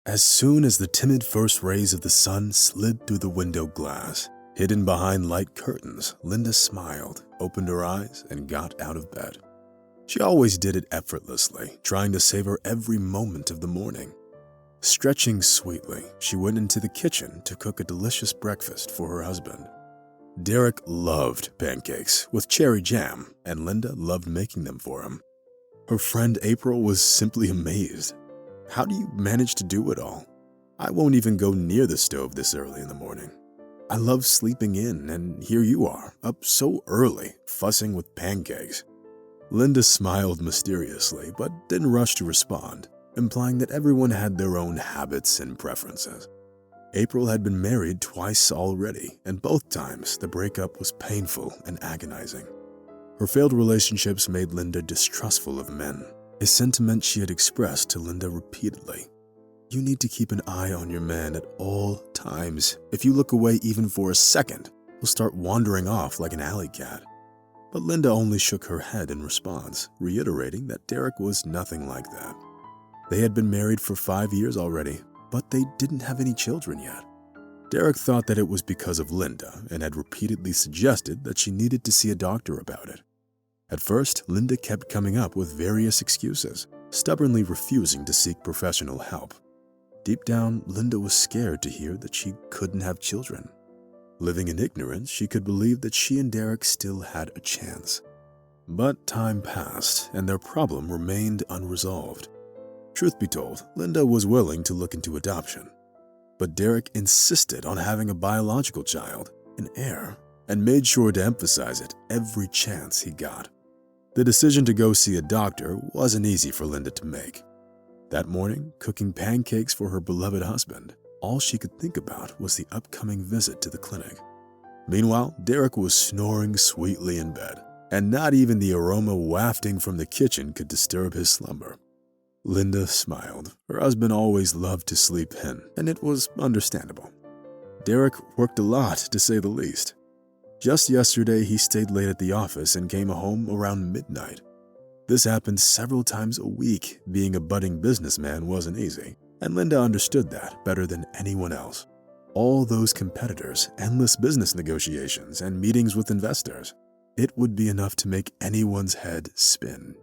As soon as the timid first rays of the sun slid through the window glass, hidden behind light curtains, Linda smiled, opened her eyes, and got out of bed. She always did it effortlessly, trying to savor every moment of the morning. Stretching sweetly, she went into the kitchen to cook a delicious breakfast for her husband. Derek loved pancakes with cherry jam, and Linda loved making them for him. Her friend April was simply amazed. "How do you manage to do it all? I won't even go near the stove this early in the morning. I love sleeping in, and here you are, up so early, fussing with pancakes." Linda smiled mysteriously, but didn't rush to respond, implying that everyone had their own habits and preferences. April had been married twice already, and both times the breakup was painful and agonizing. Her failed relationships made Linda distrustful of men, a sentiment she had expressed to Linda repeatedly. "You need to keep an eye on your man at all times. If you look away even for a second, he'll start wandering off like an alley cat." But Linda only shook her head in response, reiterating that Derek was nothing like that. They had been married for 5 years already, but they didn't have any children yet. Derek thought that it was because of Linda and had repeatedly suggested that she needed to see a doctor about it. At first, Linda kept coming up with various excuses, stubbornly refusing to seek professional help. Deep down, Linda was scared to hear that she couldn't have children. Living in ignorance, she could believe that she and Derek still had a chance. But time passed, and their problem remained unresolved. Truth be told, Linda was willing to look into adoption. But Derek insisted on having a biological child, an heir, and made sure to emphasize it every chance he got. The decision to go see a doctor wasn't easy for Linda to make. That morning, cooking pancakes for her beloved husband, all she could think about was the upcoming visit to the clinic. Meanwhile, Derek was snoring sweetly in bed, and not even the aroma wafting from the kitchen could disturb his slumber. Linda smiled. Her husband always loved to sleep in, and it was understandable. Derek worked a lot, to say the least. Just yesterday, he stayed late at the office and came home around midnight. This happened several times a week. Being a budding businessman wasn't easy, and Linda understood that better than anyone else. All those competitors, endless business negotiations, and meetings with investors. It would be enough to make anyone's head spin.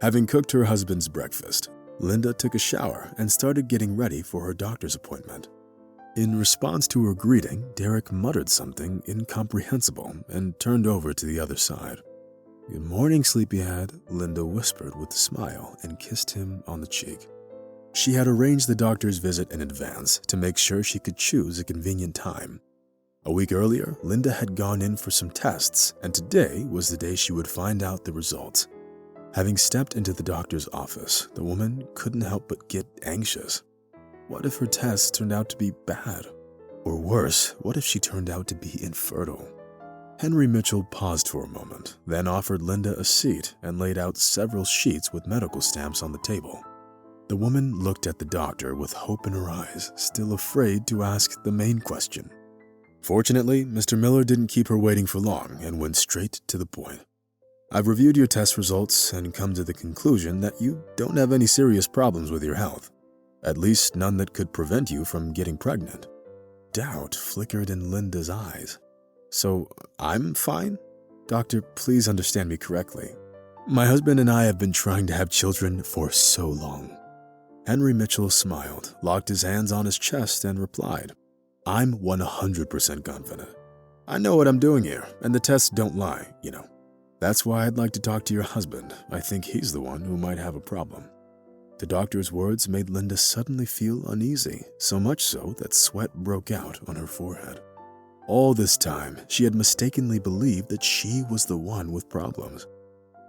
Having cooked her husband's breakfast, Linda took a shower and started getting ready for her doctor's appointment. In response to her greeting, Derek muttered something incomprehensible and turned over to the other side. "Good morning, sleepyhead," Linda whispered with a smile and kissed him on the cheek. She had arranged the doctor's visit in advance to make sure she could choose a convenient time. A week earlier, Linda had gone in for some tests, and today was the day she would find out the results. Having stepped into the doctor's office, the woman couldn't help but get anxious. What if her tests turned out to be bad? Or worse, what if she turned out to be infertile? Henry Mitchell paused for a moment, then offered Linda a seat and laid out several sheets with medical stamps on the table. The woman looked at the doctor with hope in her eyes, still afraid to ask the main question. Fortunately, Mr. Miller didn't keep her waiting for long and went straight to the point. "I've reviewed your test results and come to the conclusion that you don't have any serious problems with your health. At least none that could prevent you from getting pregnant." Doubt flickered in Linda's eyes. "So, I'm fine? Doctor, please understand me correctly. My husband and I have been trying to have children for so long." Henry Mitchell smiled, locked his hands on his chest, and replied, "I'm 100% confident. I know what I'm doing here, and the tests don't lie, you know. That's why I'd like to talk to your husband. I think he's the one who might have a problem." The doctor's words made Linda suddenly feel uneasy, so much so that sweat broke out on her forehead. All this time, she had mistakenly believed that she was the one with problems.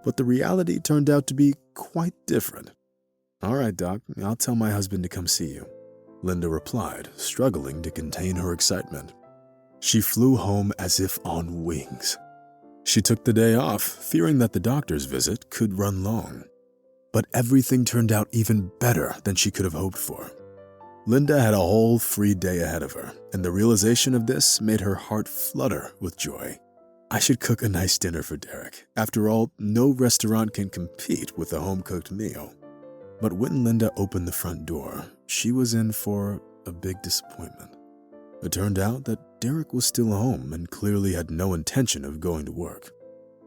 But the reality turned out to be quite different. "All right, Doc, I'll tell my husband to come see you," Linda replied, struggling to contain her excitement. She flew home as if on wings. She took the day off, fearing that the doctor's visit could run long. But everything turned out even better than she could have hoped for. Linda had a whole free day ahead of her, and the realization of this made her heart flutter with joy. I should cook a nice dinner for Derek. After all, no restaurant can compete with a home-cooked meal. But when Linda opened the front door, she was in for a big disappointment. It turned out that Derek was still home and clearly had no intention of going to work.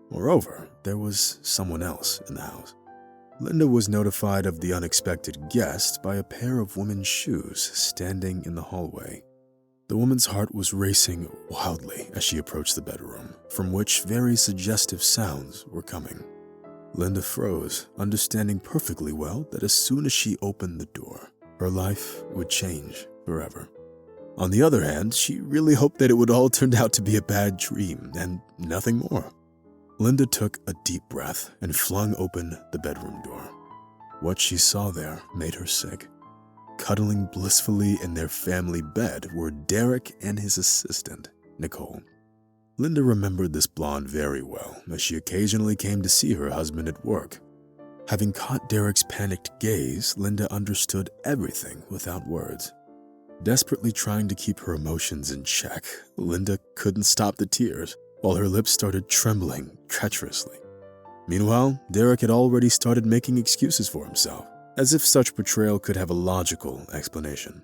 Moreover, there was someone else in the house. Linda was notified of the unexpected guest by a pair of women's shoes standing in the hallway. The woman's heart was racing wildly as she approached the bedroom, from which very suggestive sounds were coming. Linda froze, understanding perfectly well that as soon as she opened the door, her life would change forever. On the other hand, she really hoped that it would all turn out to be a bad dream and nothing more. Linda took a deep breath and flung open the bedroom door. What she saw there made her sick. Cuddling blissfully in their family bed were Derek and his assistant, Nicole. Linda remembered this blonde very well, as she occasionally came to see her husband at work. Having caught Derek's panicked gaze, Linda understood everything without words. Desperately trying to keep her emotions in check, Linda couldn't stop the tears, while her lips started trembling treacherously. Meanwhile, Derek had already started making excuses for himself, as if such betrayal could have a logical explanation.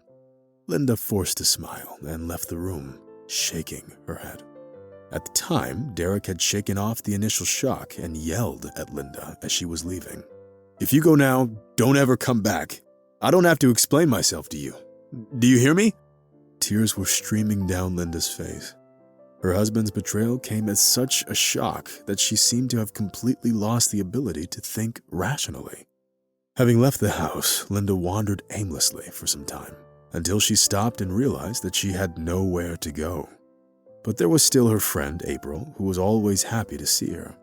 Linda forced a smile and left the room, shaking her head. At the time, Derek had shaken off the initial shock and yelled at Linda as she was leaving. "If you go now, don't ever come back. I don't have to explain myself to you. Do you hear me?" Tears were streaming down Linda's face. Her husband's betrayal came as such a shock that she seemed to have completely lost the ability to think rationally. Having left the house, Linda wandered aimlessly for some time, until she stopped and realized that she had nowhere to go. But there was still her friend, April, who was always happy to see her.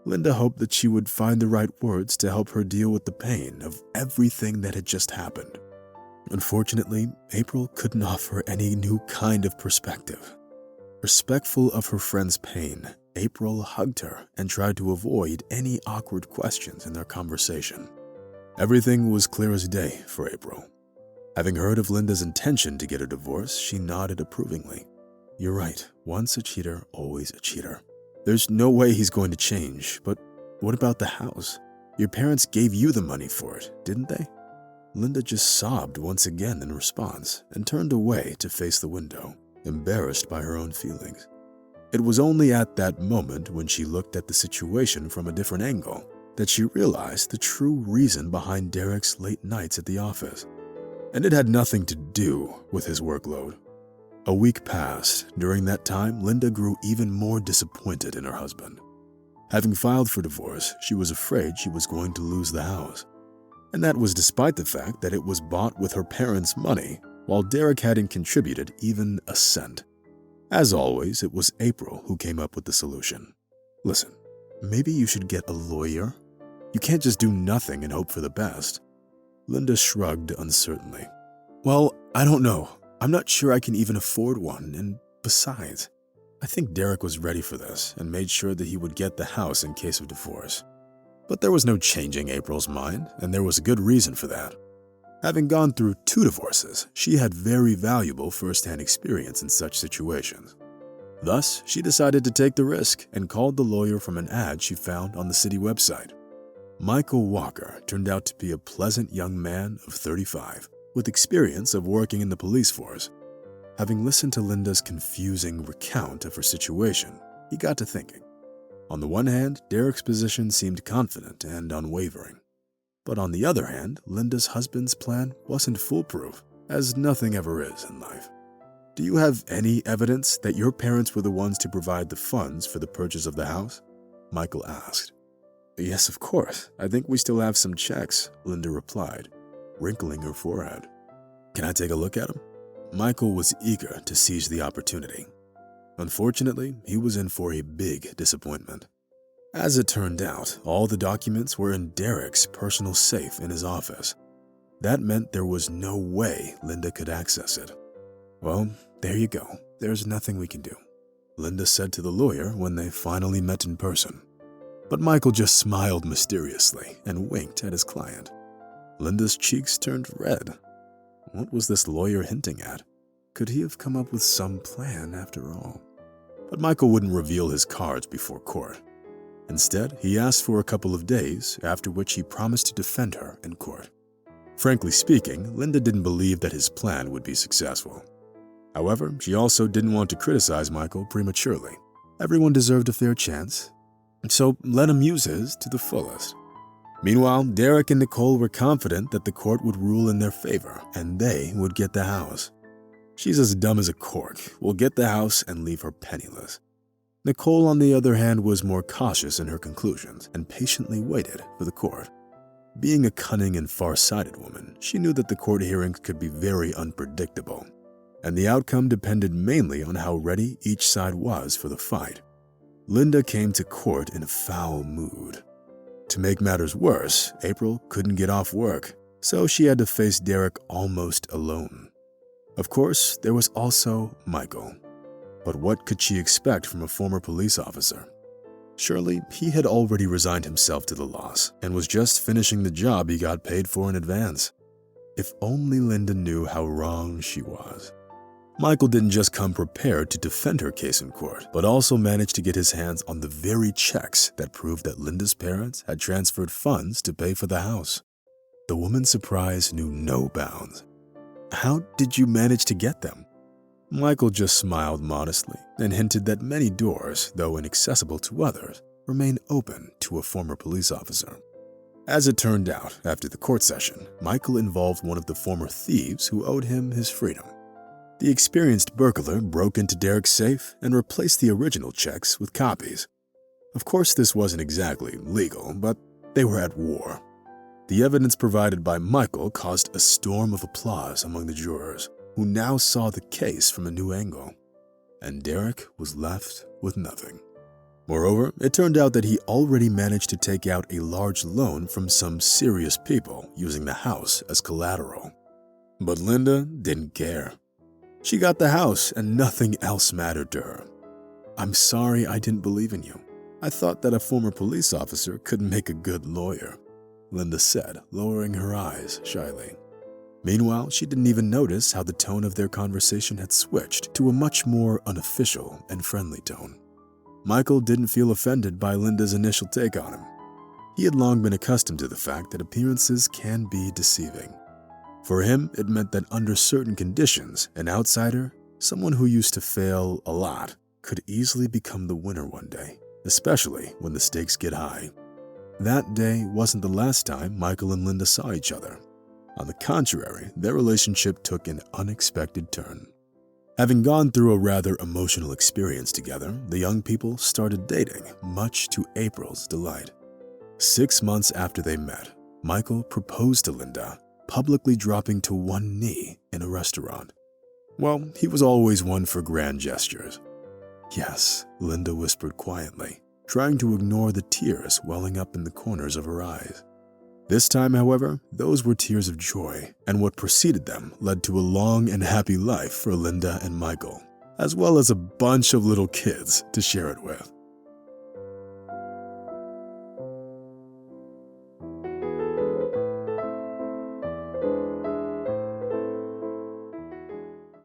Linda hoped that she would find the right words to help her deal with the pain of everything that had just happened. Unfortunately, April couldn't offer any new kind of perspective. Respectful of her friend's pain, April hugged her and tried to avoid any awkward questions in their conversation. Everything was clear as day for April. Having heard of Linda's intention to get a divorce, she nodded approvingly. "You're right, once a cheater, always a cheater. There's no way he's going to change, but what about the house? Your parents gave you the money for it, didn't they?" Linda just sobbed once again in response and turned away to face the window, embarrassed by her own feelings. It was only at that moment, when she looked at the situation from a different angle, that she realized the true reason behind Derek's late nights at the office. And it had nothing to do with his workload. A week passed. During that time, Linda grew even more disappointed in her husband. Having filed for divorce, she was afraid she was going to lose the house. And that was despite the fact that it was bought with her parents' money, while Derek hadn't contributed even a cent. As always, it was April who came up with the solution. "Listen, maybe you should get a lawyer. You can't just do nothing and hope for the best." Linda shrugged uncertainly. "Well, I don't know. I'm not sure I can even afford one, and besides, I think Derek was ready for this and made sure that he would get the house in case of divorce." But there was no changing April's mind, and there was a good reason for that. Having gone through 2 divorces, she had very valuable first-hand experience in such situations. Thus, she decided to take the risk and called the lawyer from an ad she found on the city website. Michael Walker turned out to be a pleasant young man of 35, with experience of working in the police force. Having listened to Linda's confusing recount of her situation, he got to thinking. On the one hand, Derek's position seemed confident and unwavering. But on the other hand, Linda's husband's plan wasn't foolproof, as nothing ever is in life. "Do you have any evidence that your parents were the ones to provide the funds for the purchase of the house?" Michael asked. "Yes, of course. I think we still have some checks," Linda replied, wrinkling her forehead. "Can I take a look at them?" Michael was eager to seize the opportunity. Unfortunately, he was in for a big disappointment. As it turned out, all the documents were in Derek's personal safe in his office. That meant there was no way Linda could access it. "Well, there you go. There's nothing we can do," Linda said to the lawyer when they finally met in person. But Michael just smiled mysteriously and winked at his client. Linda's cheeks turned red. What was this lawyer hinting at? Could he have come up with some plan after all? But Michael wouldn't reveal his cards before court. Instead, he asked for a couple of days, after which he promised to defend her in court. Frankly speaking, Linda didn't believe that his plan would be successful. However, she also didn't want to criticize Michael prematurely. Everyone deserved a fair chance, so let him use his to the fullest. Meanwhile, Derek and Nicole were confident that the court would rule in their favor and they would get the house. She's as dumb as a cork, will get the house and leave her penniless. Nicole, on the other hand, was more cautious in her conclusions and patiently waited for the court. Being a cunning and far-sighted woman, she knew that the court hearings could be very unpredictable, and the outcome depended mainly on how ready each side was for the fight. Linda came to court in a foul mood. To make matters worse, April couldn't get off work, so she had to face Derek almost alone. Of course, there was also Michael. But what could she expect from a former police officer? Surely, he had already resigned himself to the loss and was just finishing the job he got paid for in advance. If only Linda knew how wrong she was. Michael didn't just come prepared to defend her case in court, but also managed to get his hands on the very checks that proved that Linda's parents had transferred funds to pay for the house. The woman's surprise knew no bounds. "How did you manage to get them?" Michael just smiled modestly and hinted that many doors, though inaccessible to others, remain open to a former police officer. As it turned out, after the court session, Michael involved one of the former thieves who owed him his freedom. The experienced burglar broke into Derek's safe and replaced the original checks with copies. Of course, this wasn't exactly legal, but they were at war. The evidence provided by Michael caused a storm of applause among the jurors, who now saw the case from a new angle. And Derek was left with nothing. Moreover, it turned out that he already managed to take out a large loan from some serious people using the house as collateral. But Linda didn't care. She got the house and nothing else mattered to her. "I'm sorry I didn't believe in you. I thought that a former police officer could make a good lawyer," Linda said, lowering her eyes shyly. Meanwhile, she didn't even notice how the tone of their conversation had switched to a much more unofficial and friendly tone. Michael didn't feel offended by Linda's initial take on him. He had long been accustomed to the fact that appearances can be deceiving. For him, it meant that under certain conditions, an outsider, someone who used to fail a lot, could easily become the winner one day, especially when the stakes get high. That day wasn't the last time Michael and Linda saw each other. On the contrary, their relationship took an unexpected turn. Having gone through a rather emotional experience together, the young people started dating, much to April's delight. 6 months after they met, Michael proposed to Linda, publicly dropping to one knee in a restaurant. Well, he was always one for grand gestures. "Yes," Linda whispered quietly, trying to ignore the tears welling up in the corners of her eyes. This time, however, those were tears of joy, and what preceded them led to a long and happy life for Linda and Michael, as well as a bunch of little kids to share it with.